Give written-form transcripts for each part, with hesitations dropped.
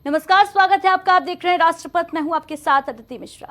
नमस्कार, स्वागत है आपका। आप देख रहे हैं राष्ट्रपथ। मैं हूं आपके साथ अदिति मिश्रा।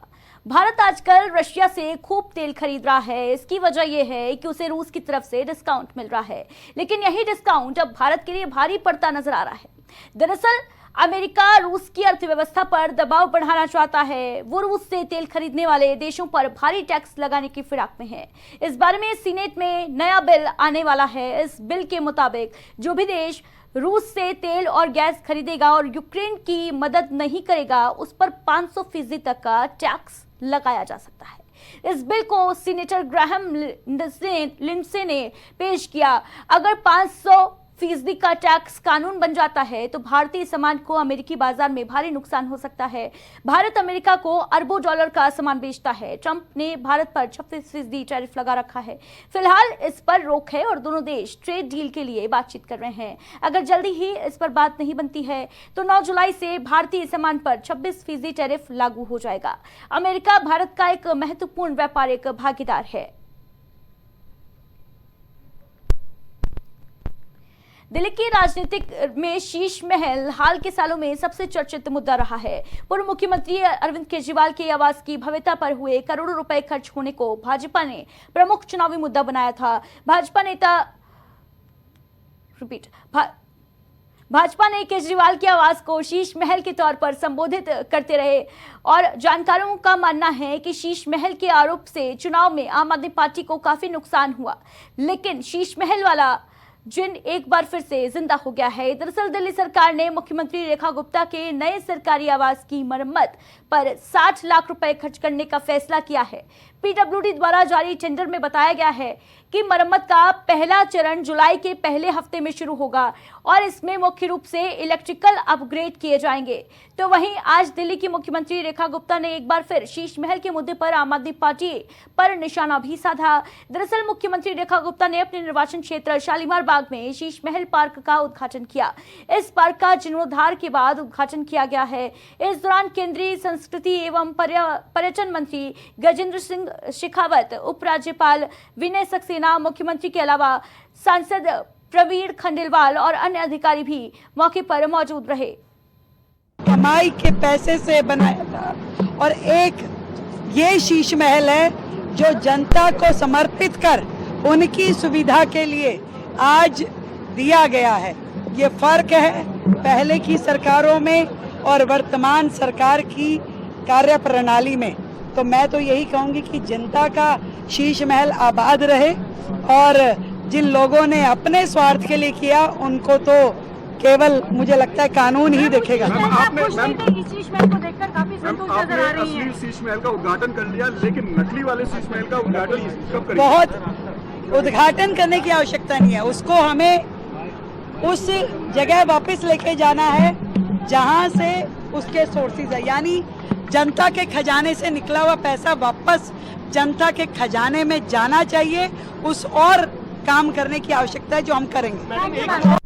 भारत आजकल रशिया से खूब तेल खरीद रहा है। इसकी वजह यह है कि उसे रूस की तरफ से डिस्काउंट मिल रहा है, लेकिन यही डिस्काउंट अब भारत के लिए भारी पड़ता नजर आ रहा है। दरअसल अमेरिका रूस की अर्थव्यवस्था पर दबाव बढ़ाना चाहता है। वो रूस से तेल खरीदने वाले देशों पर भारी टैक्स लगाने की फिराक में है। इस बारे में सीनेट में नया बिल आने वाला है। इस बिल के मुताबिक जो भी देश रूस से तेल और गैस खरीदेगा और यूक्रेन की मदद नहीं करेगा, उस पर 500% तक का टैक्स लगाया जा सकता है। इस बिल को सीनेटर ग्राहम लिंडसे ने पेश किया। अगर 500% का टैक्स कानून बन जाता है तो भारतीय सामान को अमेरिकी बाजार में भारी नुकसान हो सकता है। भारत अमेरिका को अरबों डॉलर का सामान बेचता है। ट्रंप ने भारत पर 36% टैरिफ लगा रखा है। फिलहाल इस पर रोक है और दोनों देश ट्रेड डील के लिए बातचीत कर रहे हैं। अगर जल्दी ही इस पर बात नहीं बनती है तो 9 जुलाई से भारतीय सामान पर 26% टैरिफ लागू हो जाएगा। अमेरिका भारत का एक महत्वपूर्ण व्यापारिक भागीदार है। दिल्ली की राजनीतिक में शीश महल हाल के सालों में सबसे चर्चित मुद्दा रहा है। पूर्व मुख्यमंत्री अरविंद केजरीवाल के आवास की भव्यता पर हुए करोड़ों रुपए खर्च होने को भाजपा ने प्रमुख चुनावी मुद्दा बनाया था। भाजपा ने केजरीवाल के आवास को शीश महल के तौर पर संबोधित करते रहे और जानकारों का मानना है कि शीश महल के आरोप से चुनाव में आम आदमी पार्टी को काफी नुकसान हुआ, लेकिन शीश महल वाला जिन एक बार फिर से जिंदा हो गया है। दरअसल दिल्ली सरकार ने मुख्यमंत्री रेखा गुप्ता के नए सरकारी आवास की मरम्मत पर 60 लाख रुपए खर्च करने का फैसला किया है। पीडब्ल्यूडी द्वारा जारी टेंडर में बताया गया है कि मरम्मत का पहला चरण जुलाई के पहले हफ्ते में शुरू होगा और इसमें मुख्य रूप से इलेक्ट्रिकल अपग्रेड किए जाएंगे। तो वहीं आज दिल्ली की मुख्यमंत्री रेखा गुप्ता ने एक बार फिर शीश महल के मुद्दे पर आम आदमी पार्टी पर निशाना भी साधा। दरअसल मुख्यमंत्री रेखा गुप्ता ने अपने निर्वाचन क्षेत्र शालीमार बाग में शीश महल पार्क का उद्घाटन किया। इस पार्क का जीर्णोद्धार के बाद उद्घाटन किया गया है। इस दौरान केंद्रीय संस्कृति एवं पर्यटन मंत्री गजेंद्र सिंह शेखावत, उपराज्यपाल विनय सक्सेना, मुख्यमंत्री के अलावा सांसद प्रवीण खंडेलवाल और अन्य अधिकारी भी मौके पर मौजूद रहे। कमाई के पैसे से बनाया था और एक ये शीश महल है जो जनता को समर्पित कर उनकी सुविधा के लिए आज दिया गया है। ये फर्क है पहले की सरकारों में और वर्तमान सरकार की कार्यप्रणाली में। तो मैं तो यही कहूंगी कि जनता का शीश महल आबाद रहे और जिन लोगों ने अपने स्वार्थ के लिए किया उनको तो केवल मुझे लगता है कानून ही देखेगा। आपने शीश महल को देखकर काफी संतुष्ट नजर आ रही हैं। शीश महल का उद्घाटन कर लिया, लेकिन नकली वाले शीश महल का उद्घाटन कब करेंगे? बहुत उद्घाटन करने की आवश्यकता नहीं है। उसको हमें उस जगह वापस लेके जाना है जहां से उसके सोर्सेज है, यानी जनता के खजाने से निकला हुआ पैसा वापस जनता के खजाने में जाना चाहिए। उस और काम करने की आवश्यकता है जो हम करेंगे।